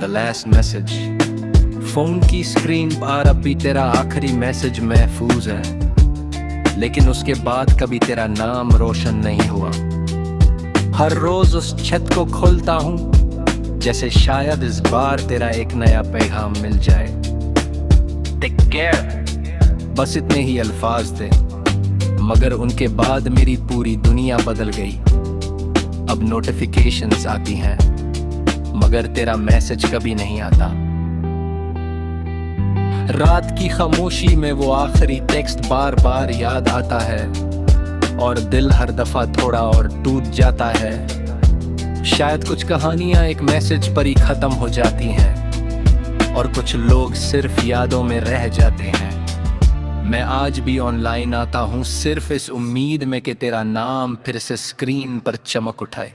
The last message. Phone की screen पर अभी तेरा आखिरी मैसेज महफूज है, लेकिन उसके बाद कभी तेरा नाम रोशन नहीं हुआ। हर रोज उस छत को खोलता हूँ, जैसे शायद इस बार तेरा एक नया पैगाम मिल जाए। टेक केयर, बस इतने ही अल्फाज थे, मगर उनके बाद मेरी पूरी दुनिया बदल गई। अब नोटिफिकेशंस आती हैं, मगर तेरा मैसेज कभी नहीं आता। रात की खामोशी में वो आखिरी टेक्स्ट बार बार याद आता है, और दिल हर दफा थोड़ा और टूट जाता है। शायद कुछ कहानियां एक मैसेज पर ही खत्म हो जाती हैं, और कुछ लोग सिर्फ यादों में रह जाते हैं। मैं आज भी ऑनलाइन आता हूँ सिर्फ इस उम्मीद में कि तेरा नाम फिर से स्क्रीन पर चमक उठाए।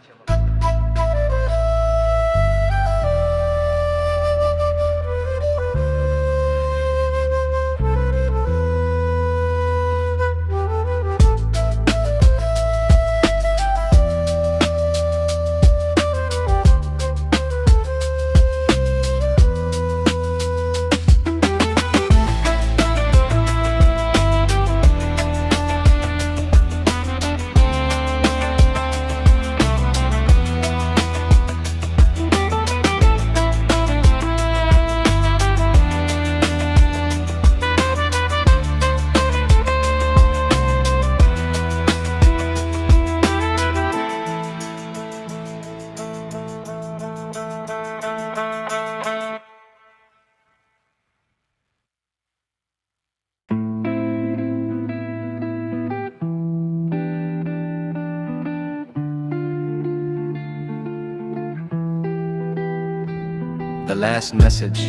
The last message.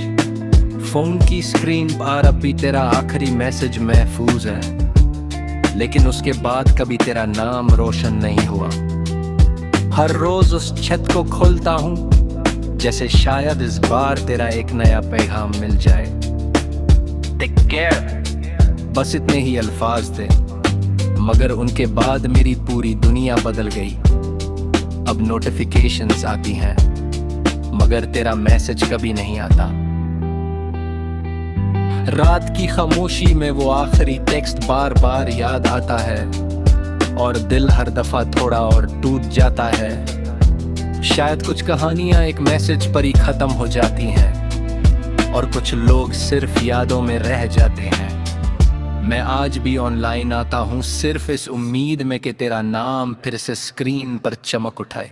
फोन की स्क्रीन पर अभी तेरा आखिरी मैसेज महफूज है, लेकिन उसके बाद कभी तेरा नाम रोशन नहीं हुआ। हर रोज उस छत को खोलता हूँ, जैसे शायद इस बार तेरा एक नया पैगाम मिल जाए। टेक केयर, बस इतने ही अल्फाज थे, मगर उनके बाद मेरी पूरी दुनिया बदल गई। अब नोटिफिकेशंस आती हैं, मगर तेरा मैसेज कभी नहीं आता। रात की खामोशी में वो आखिरी टेक्स्ट बार बार याद आता है, और दिल हर दफा थोड़ा और टूट जाता है। शायद कुछ कहानियां एक मैसेज पर ही खत्म हो जाती हैं, और कुछ लोग सिर्फ यादों में रह जाते हैं। मैं आज भी ऑनलाइन आता हूँ सिर्फ इस उम्मीद में कि तेरा नाम फिर से स्क्रीन पर चमक उठाए।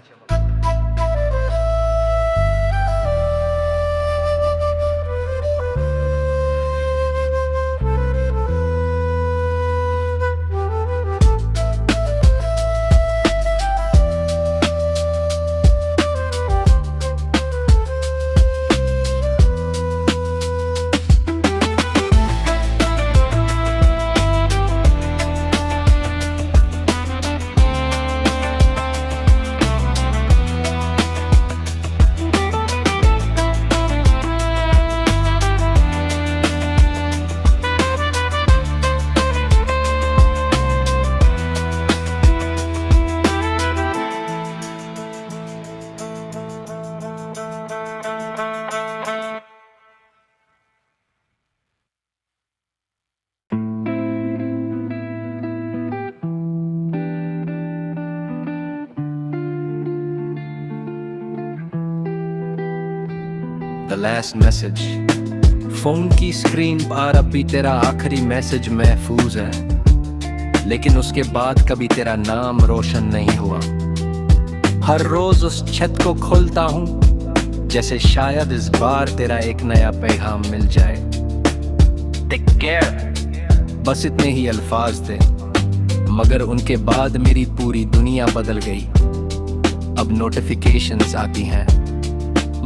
The last message. फोन की स्क्रीन पर अभी तेरा आखिरी मैसेज महफूज है, लेकिन उसके बाद कभी तेरा नाम रोशन नहीं हुआ। हर रोज उस छत को खोलता हूँ, जैसे शायद इस बार तेरा एक नया पैगाम मिल जाए। टेक केयर, बस इतने ही अल्फाज थे, मगर उनके बाद मेरी पूरी दुनिया बदल गई। अब नोटिफिकेशंस आती हैं,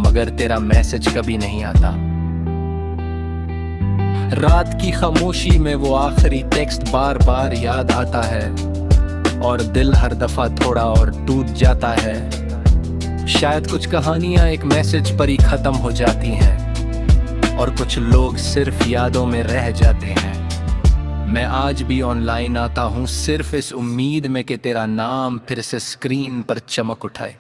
मगर तेरा मैसेज कभी नहीं आता। रात की खामोशी में वो आखिरी टेक्स्ट बार बार याद आता है, और दिल हर दफा थोड़ा और टूट जाता है। शायद कुछ कहानियां एक मैसेज पर ही खत्म हो जाती हैं, और कुछ लोग सिर्फ यादों में रह जाते हैं। मैं आज भी ऑनलाइन आता हूँ सिर्फ इस उम्मीद में कि तेरा नाम फिर से स्क्रीन पर चमक उठाए।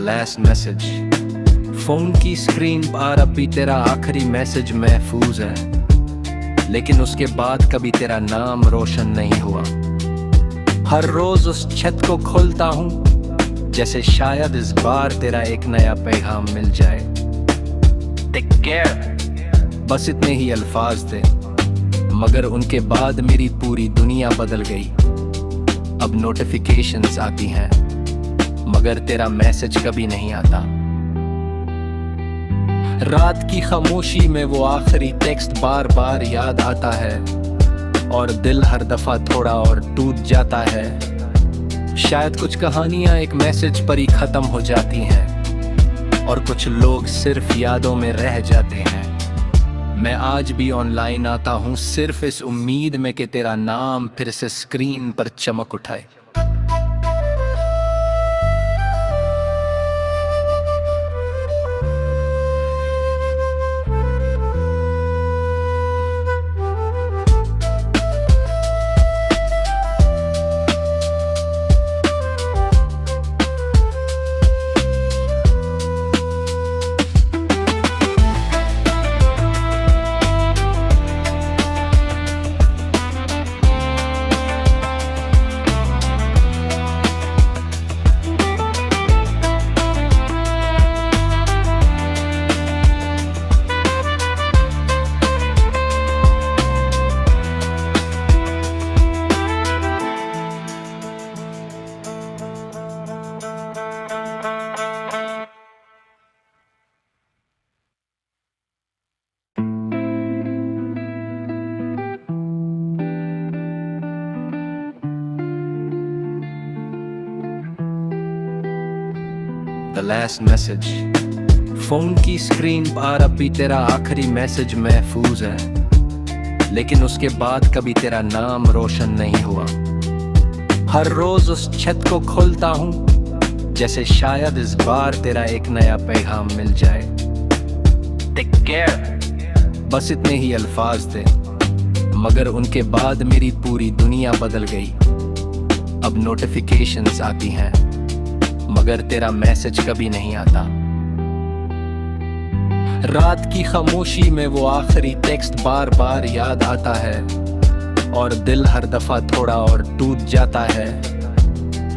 Last message. फोन की पार अब भी तेरा आखिरी मैसेज महफूज है, लेकिन उसके बाद कभी तेरा नाम रोशन नहीं हुआ। हर रोज उस छत को खोलता हूँ, जैसे शायद इस बार तेरा एक नया पैगाम मिल जाए। टेक केयर, बस इतने ही अल्फाज थे, मगर उनके बाद मेरी पूरी दुनिया बदल गई। अब नोटिफिकेशंस आती हैं, मगर तेरा मैसेज कभी नहीं आता। रात की खामोशी में वो आखिरी टेक्स्ट बार बार याद आता है, और दिल हर दफा थोड़ा और टूट जाता है। शायद कुछ कहानियां एक मैसेज पर ही खत्म हो जाती हैं, और कुछ लोग सिर्फ यादों में रह जाते हैं। मैं आज भी ऑनलाइन आता हूँ सिर्फ इस उम्मीद में कि तेरा नाम फिर से स्क्रीन पर चमक उठाए। The last message. फोन की पार अब भी तेरा आखिरी मैसेज महफूज है, लेकिन उसके बाद कभी तेरा नाम रोशन नहीं हुआ। हर रोज उस छत को खोलता हूँ, जैसे शायद इस बार तेरा एक नया पैगाम मिल जाए। टेक केयर, बस इतने ही अल्फाज थे, मगर उनके बाद मेरी पूरी दुनिया बदल गई। अब नोटिफिकेशंस आती हैं, मगर तेरा मैसेज कभी नहीं आता। रात की खामोशी में वो आखिरी टेक्स्ट बार बार याद आता है, और दिल हर दफा थोड़ा और टूट जाता है।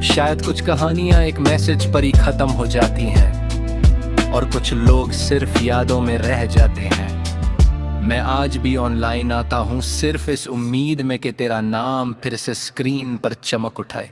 शायद कुछ कहानियां एक मैसेज पर ही खत्म हो जाती हैं, और कुछ लोग सिर्फ यादों में रह जाते हैं। मैं आज भी ऑनलाइन आता हूँ सिर्फ इस उम्मीद में कि तेरा नाम फिर से स्क्रीन पर चमक उठाए।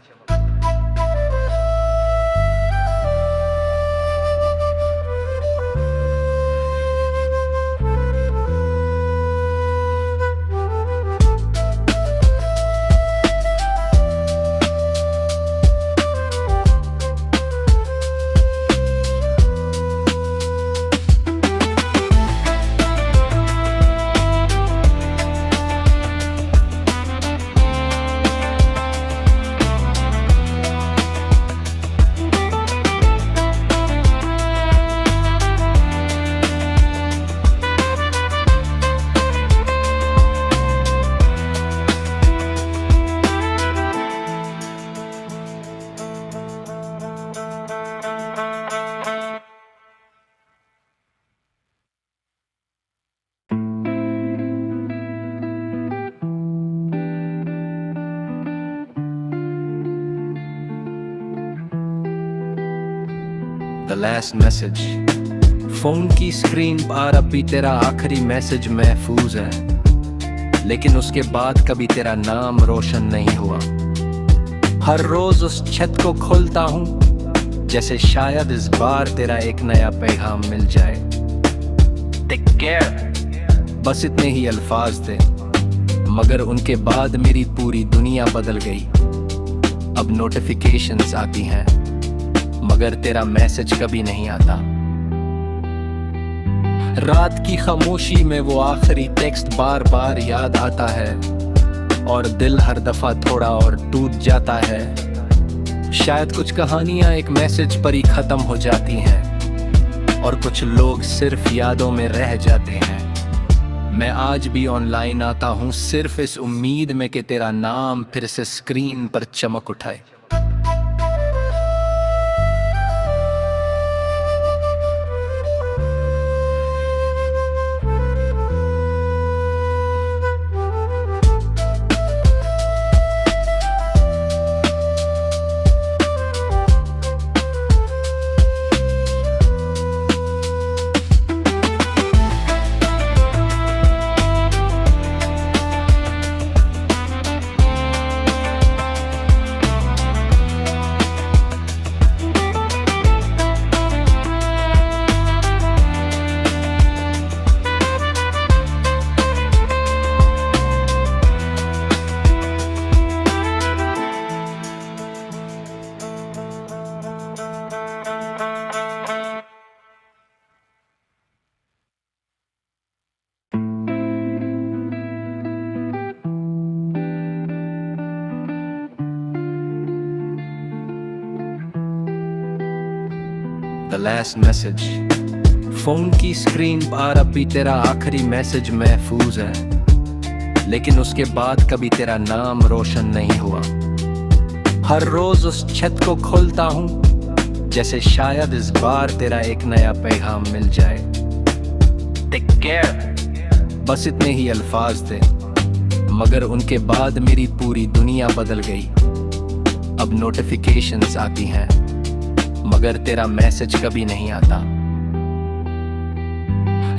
The last message. फोन की पार अब भी तेरा आखिरी मैसेज महफूज है, लेकिन उसके बाद कभी तेरा नाम रोशन नहीं हुआ। हर रोज उस छत को खोलता हूँ, जैसे शायद इस बार तेरा एक नया पैगाम मिल जाए। टेक केयर, बस इतने ही अल्फाज थे, मगर उनके बाद मेरी पूरी दुनिया बदल गई। अब नोटिफिकेशंस आती हैं, मगर तेरा मैसेज कभी नहीं आता। रात की खामोशी में वो आखिरी टेक्स्ट बार बार याद आता है, और दिल हर दफा थोड़ा और टूट जाता है। शायद कुछ कहानियां एक मैसेज पर ही खत्म हो जाती हैं, और कुछ लोग सिर्फ यादों में रह जाते हैं। मैं आज भी ऑनलाइन आता हूँ सिर्फ इस उम्मीद में कि तेरा नाम फिर से स्क्रीन पर चमक उठाए। The last message. फोन की स्क्रीन पर अभी तेरा आखिरी मैसेज महफूज है, लेकिन उसके बाद कभी तेरा नाम रोशन नहीं हुआ। हर रोज उस छत को खोलता हूँ, जैसे शायद इस बार तेरा एक नया पैगाम मिल जाए। टेक केयर, बस इतने ही अल्फाज थे, मगर उनके बाद मेरी पूरी दुनिया बदल गई। अब नोटिफिकेशंस आती हैं, मगर तेरा मैसेज कभी नहीं आता।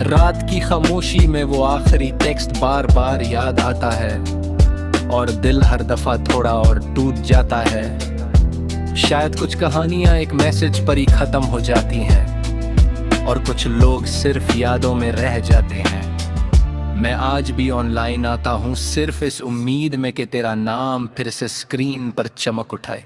रात की खामोशी में वो आखिरी टेक्स्ट बार बार याद आता है, और दिल हर दफा थोड़ा और टूट जाता है। शायद कुछ कहानियां एक मैसेज पर ही खत्म हो जाती हैं, और कुछ लोग सिर्फ यादों में रह जाते हैं। मैं आज भी ऑनलाइन आता हूँ सिर्फ इस उम्मीद में कि तेरा नाम फिर से स्क्रीन पर चमक उठाए।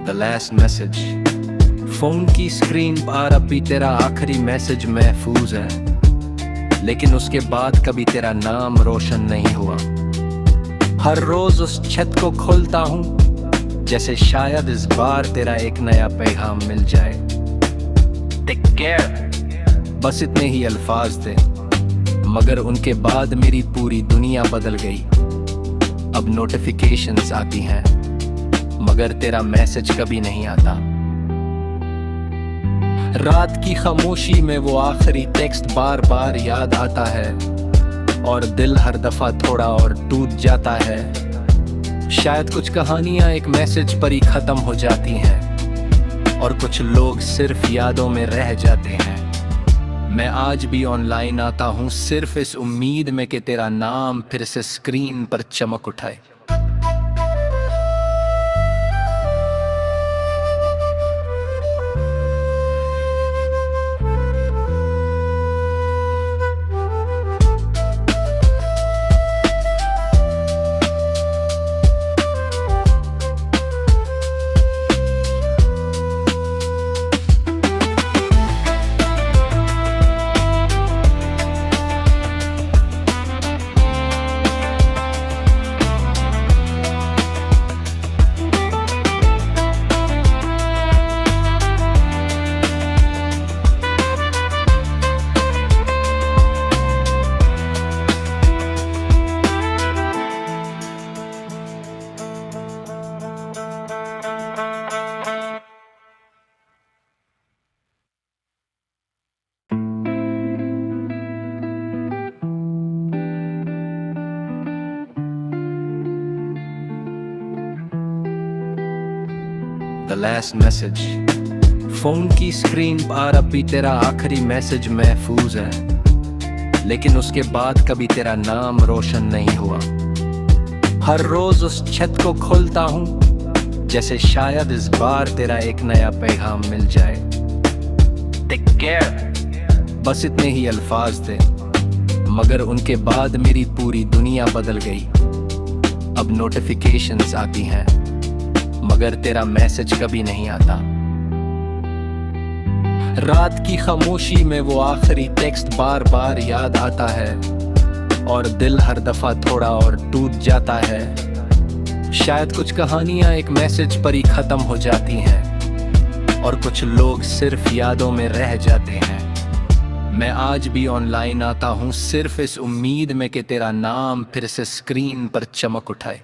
The last message. फोन की स्क्रीन पर अभी तेरा आखिरी मैसेज महफूज है, लेकिन उसके बाद कभी तेरा नाम रोशन नहीं हुआ। हर रोज उस छत को खोलता हूँ, जैसे शायद इस बार तेरा एक नया पैगाम मिल जाए। टेक केयर, बस इतने ही अल्फाज थे, मगर उनके बाद मेरी पूरी दुनिया बदल गई। अब नोटिफिकेशंस आती हैं, मगर तेरा मैसेज कभी नहीं आता। रात की खामोशी में वो आखिरी टेक्स्ट बार बार याद आता है, और दिल हर दफा थोड़ा और टूट जाता है। शायद कुछ कहानियां एक मैसेज पर ही खत्म हो जाती हैं, और कुछ लोग सिर्फ यादों में रह जाते हैं। मैं आज भी ऑनलाइन आता हूँ सिर्फ इस उम्मीद में कि तेरा नाम फिर से स्क्रीन पर चमक उठाए। The last message. फोन की स्क्रीन पर अभी तेरा आखिरी मैसेज महफूज है, लेकिन उसके बाद कभी तेरा नाम रोशन नहीं हुआ। हर रोज उस छत को खोलता हूँ, जैसे शायद इस बार तेरा एक नया पैगाम मिल जाए। टेक केयर, बस इतने ही अल्फाज थे, मगर उनके बाद मेरी पूरी दुनिया बदल गई। अब नोटिफिकेशंस आती हैं, मगर तेरा मैसेज कभी नहीं आता। रात की खामोशी में वो आखिरी टेक्स्ट बार बार याद आता है, और दिल हर दफा थोड़ा और टूट जाता है। शायद कुछ कहानियां एक मैसेज पर ही खत्म हो जाती हैं, और कुछ लोग सिर्फ यादों में रह जाते हैं। मैं आज भी ऑनलाइन आता हूँ सिर्फ इस उम्मीद में कि तेरा नाम फिर से स्क्रीन पर चमक उठाए।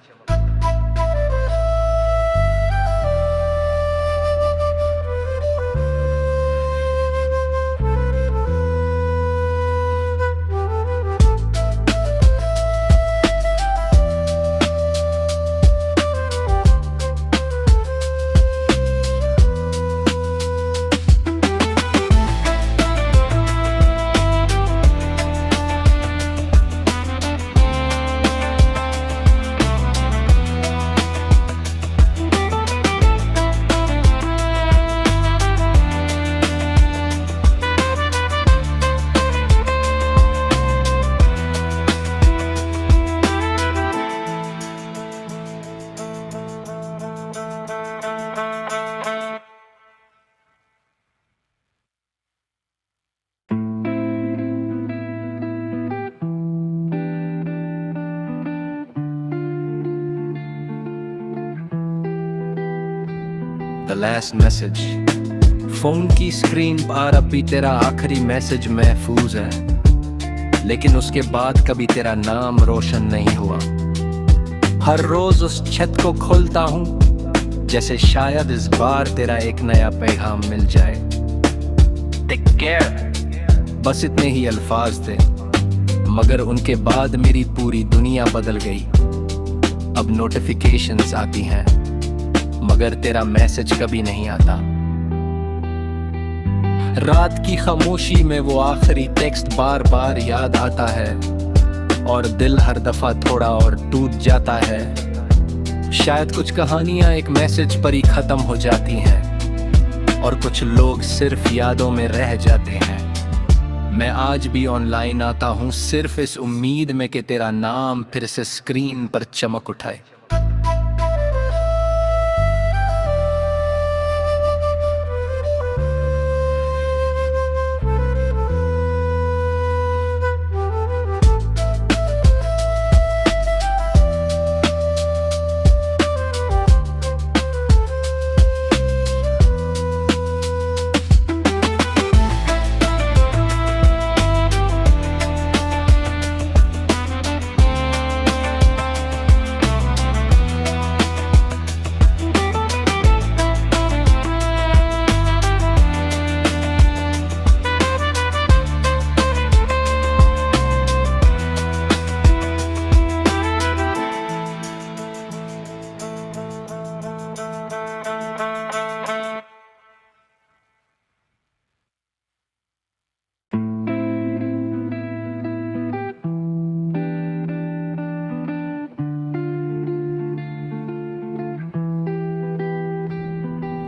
The last message. फोन की स्क्रीन पर अब भी तेरा आखिरी मैसेज महफूज है, लेकिन उसके बाद कभी तेरा नाम रोशन नहीं हुआ। हर रोज उस छत को खोलता हूँ, जैसे शायद इस बार तेरा एक नया पैगाम मिल जाए। टेक केयर, बस इतने ही अल्फाज थे, मगर उनके बाद मेरी पूरी दुनिया बदल गई। अब नोटिफिकेशंस आती हैं, मगर तेरा मैसेज कभी नहीं आता। रात की खामोशी में वो आखिरी टेक्स्ट बार बार याद आता है, और दिल हर दफा थोड़ा और टूट जाता है। शायद कुछ कहानियां एक मैसेज पर ही खत्म हो जाती हैं, और कुछ लोग सिर्फ यादों में रह जाते हैं। मैं आज भी ऑनलाइन आता हूँ सिर्फ इस उम्मीद में कि तेरा नाम फिर से स्क्रीन पर चमक उठाए।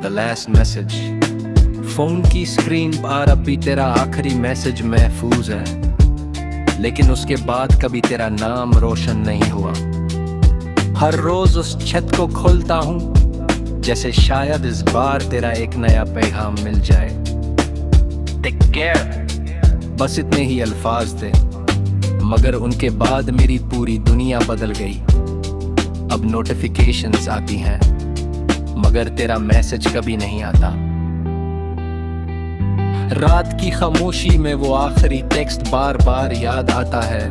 The last message. फोन की स्क्रीन पर अब भी तेरा आखिरी मैसेज महफूज है, लेकिन उसके बाद कभी तेरा नाम रोशन नहीं हुआ। हर रोज उस छत को खोलता हूँ, जैसे शायद इस बार तेरा एक नया पैगाम मिल जाए। टेक केयर, बस इतने ही अल्फाज थे, मगर उनके बाद मेरी पूरी दुनिया बदल गई। अब नोटिफिकेशंस आती हैं, मगर तेरा मैसेज कभी नहीं आता। रात की खामोशी में वो आखिरी टेक्स्ट बार बार याद आता है,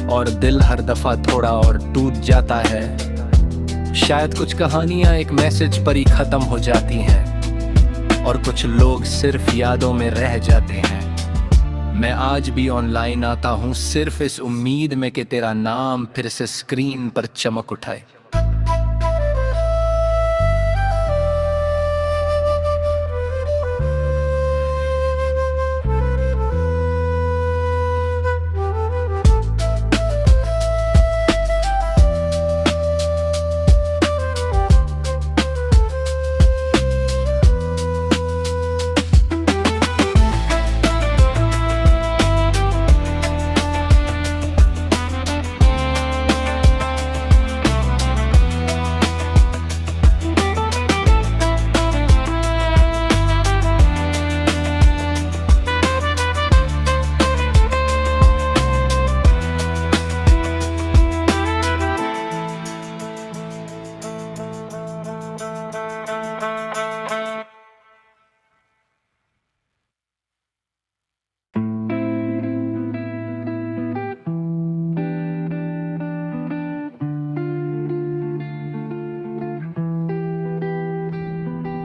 और दिल हर दफा थोड़ा और टूट जाता है। शायद कुछ कहानियां एक मैसेज पर ही खत्म हो जाती हैं, और कुछ लोग सिर्फ यादों में रह जाते हैं। मैं आज भी ऑनलाइन आता हूँ सिर्फ इस उम्मीद में कि तेरा नाम फिर से स्क्रीन पर चमक उठाए।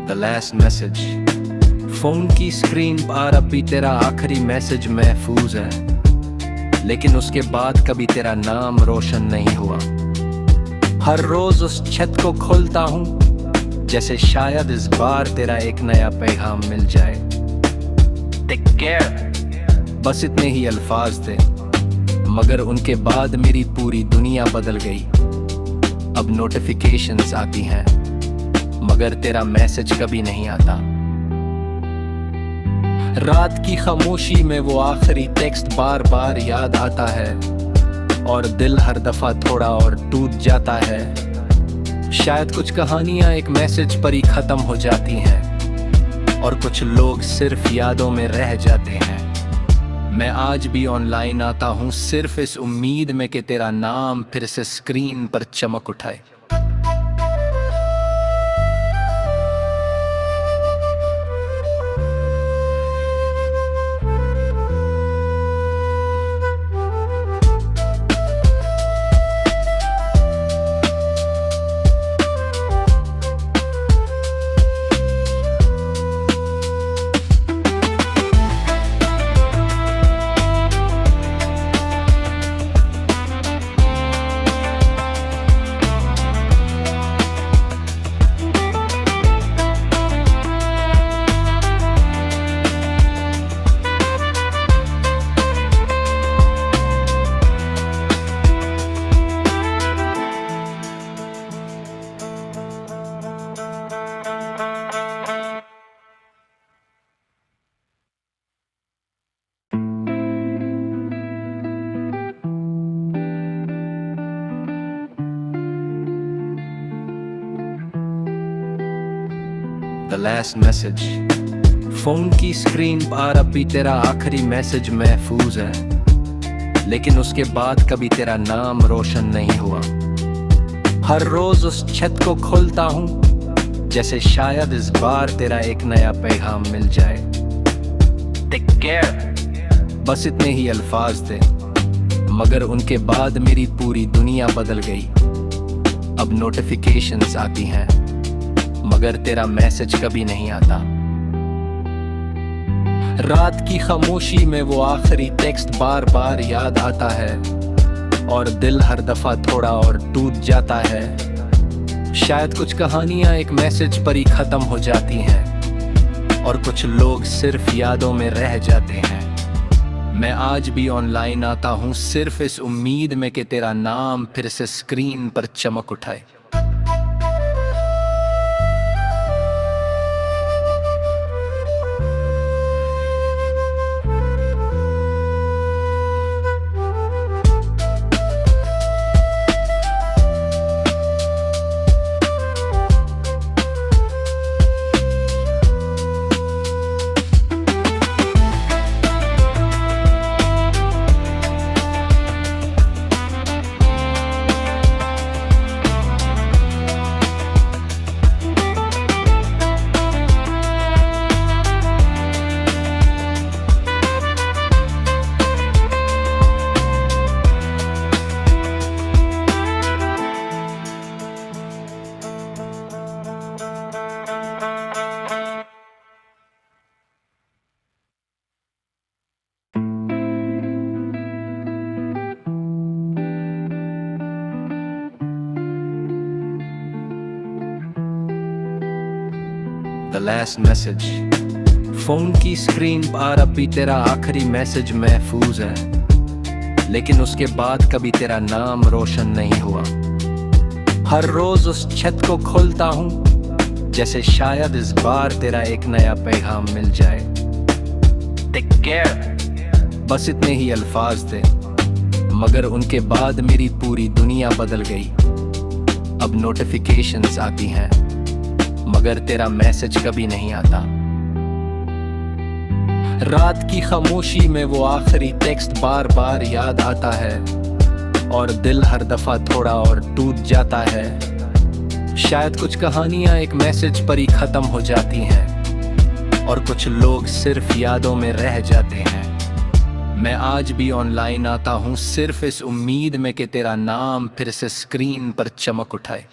The last message. फोन की स्क्रीन पर अब भी तेरा आखिरी मैसेज महफूज है, लेकिन उसके बाद कभी तेरा नाम रोशन नहीं हुआ। हर रोज उस छत को खोलता हूँ, जैसे शायद इस बार तेरा एक नया पैगाम मिल जाए। टेक केयर, बस इतने ही अल्फाज थे, मगर उनके बाद मेरी पूरी दुनिया बदल गई। अब नोटिफिकेशंस आती हैं, मगर तेरा मैसेज कभी नहीं आता। रात की खामोशी में वो आखिरी टेक्स्ट बार बार याद आता है, और दिल हर दफा थोड़ा और टूट जाता है। शायद कुछ कहानियां एक मैसेज पर ही खत्म हो जाती हैं, और कुछ लोग सिर्फ यादों में रह जाते हैं। मैं आज भी ऑनलाइन आता हूँ सिर्फ इस उम्मीद में कि तेरा नाम फिर से स्क्रीन पर चमक उठाए। The last message. फोन की स्क्रीन पर अभी तेरा आखिरी मैसेज महफूज है, लेकिन उसके बाद कभी तेरा नाम रोशन नहीं हुआ। हर रोज उस छत को खोलता हूँ, जैसे शायद इस बार तेरा एक नया पैगाम मिल जाए। टेक केयर, बस इतने ही अल्फाज थे, मगर उनके बाद मेरी पूरी दुनिया बदल गई। अब नोटिफिकेशंस आती हैं, मगर तेरा मैसेज कभी नहीं आता। रात की खामोशी में वो आखिरी टेक्स्ट बार बार याद आता है, और दिल हर दफा थोड़ा और टूट जाता है। शायद कुछ कहानियां एक मैसेज पर ही खत्म हो जाती हैं, और कुछ लोग सिर्फ यादों में रह जाते हैं। मैं आज भी ऑनलाइन आता हूँ सिर्फ इस उम्मीद में कि तेरा नाम फिर से स्क्रीन पर चमक उठाए। The last message. फोन की स्क्रीन पर अभी तेरा आखिरी मैसेज महफूज है, लेकिन उसके बाद कभी तेरा नाम रोशन नहीं हुआ। हर रोज उस छत को खोलता हूँ, जैसे शायद इस बार तेरा एक नया पैगाम मिल जाए। टेक केयर, बस इतने ही अल्फाज थे, मगर उनके बाद मेरी पूरी दुनिया बदल गई। अब नोटिफिकेशंस आती हैं, मगर तेरा मैसेज कभी नहीं आता। रात की खामोशी में वो आखिरी टेक्स्ट बार बार याद आता है, और दिल हर दफा थोड़ा और टूट जाता है। शायद कुछ कहानियां एक मैसेज पर ही खत्म हो जाती हैं, और कुछ लोग सिर्फ यादों में रह जाते हैं। मैं आज भी ऑनलाइन आता हूँ सिर्फ इस उम्मीद में कि तेरा नाम फिर से स्क्रीन पर चमक उठाए।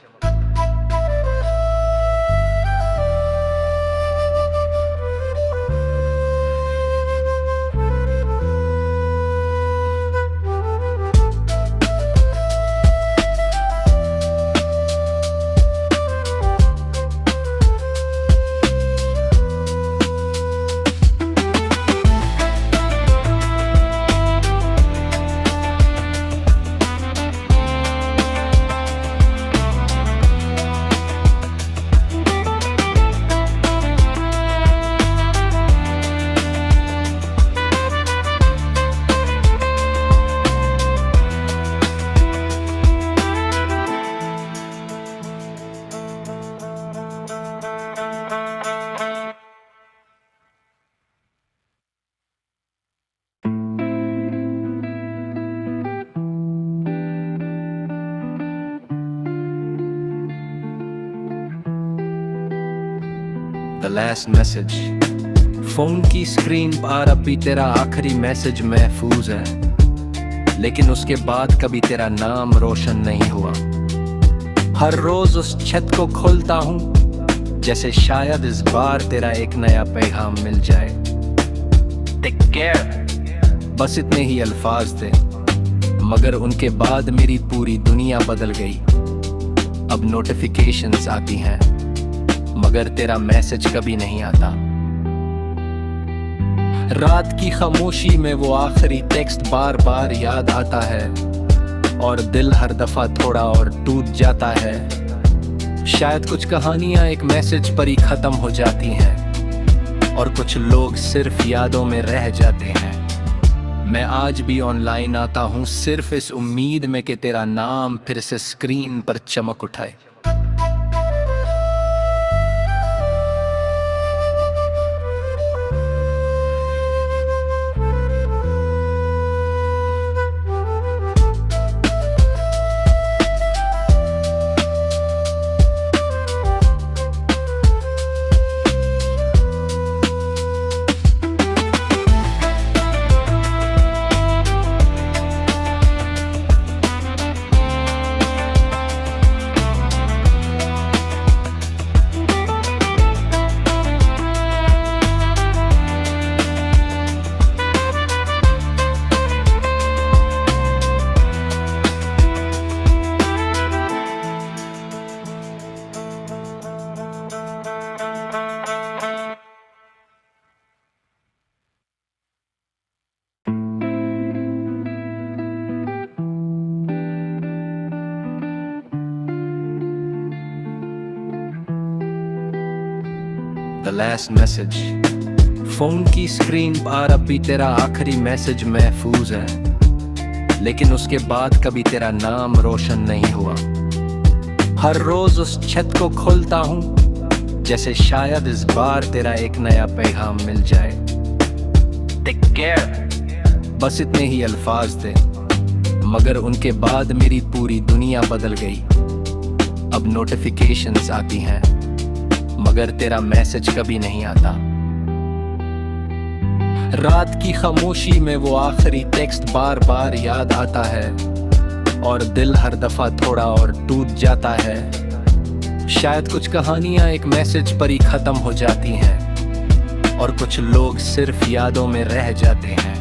The last message. फोन की स्क्रीन पर अभी तेरा आखिरी मैसेज महफूज है, लेकिन उसके बाद कभी तेरा नाम रोशन नहीं हुआ। हर रोज उस छत को खोलता हूँ, जैसे शायद इस बार तेरा एक नया पैगाम मिल जाए। टेक केयर, बस इतने ही अल्फाज थे, मगर उनके बाद मेरी पूरी दुनिया बदल गई। अब नोटिफिकेशंस आती हैं, मगर तेरा मैसेज कभी नहीं आता। रात की खामोशी में वो आखिरी टेक्स्ट बार बार याद आता है, और दिल हर दफा थोड़ा और टूट जाता है। शायद कुछ कहानियां एक मैसेज पर ही खत्म हो जाती हैं, और कुछ लोग सिर्फ यादों में रह जाते हैं। मैं आज भी ऑनलाइन आता हूँ सिर्फ इस उम्मीद में कि तेरा नाम फिर से स्क्रीन पर चमक उठाए। The last message. फोन की स्क्रीन पर अब भी तेरा आखिरी मैसेज महफूज है, लेकिन उसके बाद कभी तेरा नाम रोशन नहीं हुआ। हर रोज उस छत को खोलता हूँ, जैसे शायद इस बार तेरा एक नया पैगाम मिल जाए। टेक केयर, बस इतने ही अल्फाज थे, मगर उनके बाद मेरी पूरी दुनिया बदल गई। अब नोटिफिकेशंस आती हैं, मगर तेरा मैसेज कभी नहीं आता। रात की खामोशी में वो आखिरी टेक्स्ट बार बार याद आता है, और दिल हर दफा थोड़ा और टूट जाता है। शायद कुछ कहानियां एक मैसेज पर ही खत्म हो जाती हैं, और कुछ लोग सिर्फ यादों में रह जाते हैं।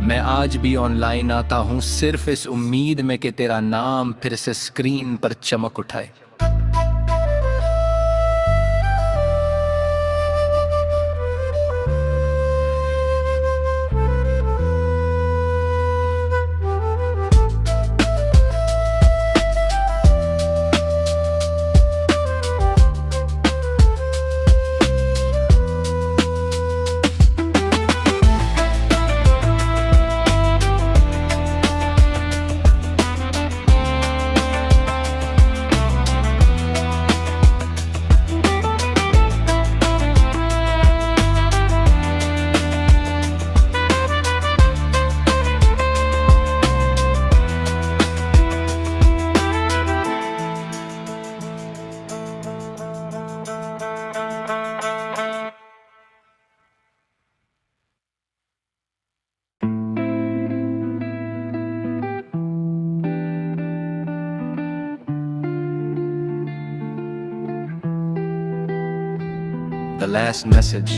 मैं आज भी ऑनलाइन आता हूँ सिर्फ इस उम्मीद में कि तेरा नाम फिर से स्क्रीन पर चमक उठाए। The last message.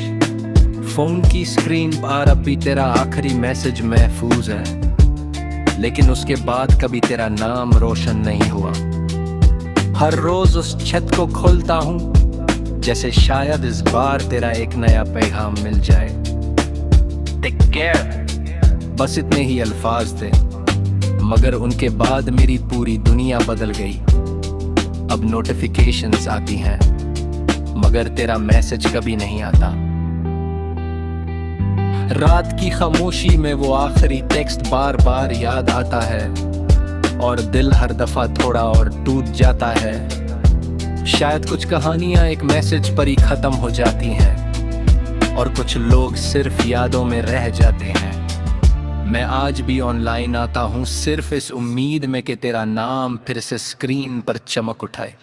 फोन की स्क्रीन पर अब भी तेरा आखिरी मैसेज महफूज है, लेकिन उसके बाद कभी तेरा नाम रोशन नहीं हुआ। हर रोज उस छत को खोलता हूँ, जैसे शायद इस बार तेरा एक नया पैगाम मिल जाए। टेक केयर, बस इतने ही अल्फाज थे, मगर उनके बाद मेरी पूरी दुनिया बदल गई। अब नोटिफिकेशंस आती हैं, मगर तेरा मैसेज कभी नहीं आता। रात की खामोशी में वो आखिरी टेक्स्ट बार बार याद आता है, और दिल हर दफा थोड़ा और टूट जाता है। शायद कुछ कहानियां एक मैसेज पर ही खत्म हो जाती हैं, और कुछ लोग सिर्फ यादों में रह जाते हैं। मैं आज भी ऑनलाइन आता हूँ सिर्फ इस उम्मीद में कि तेरा नाम फिर से स्क्रीन पर चमक उठाए।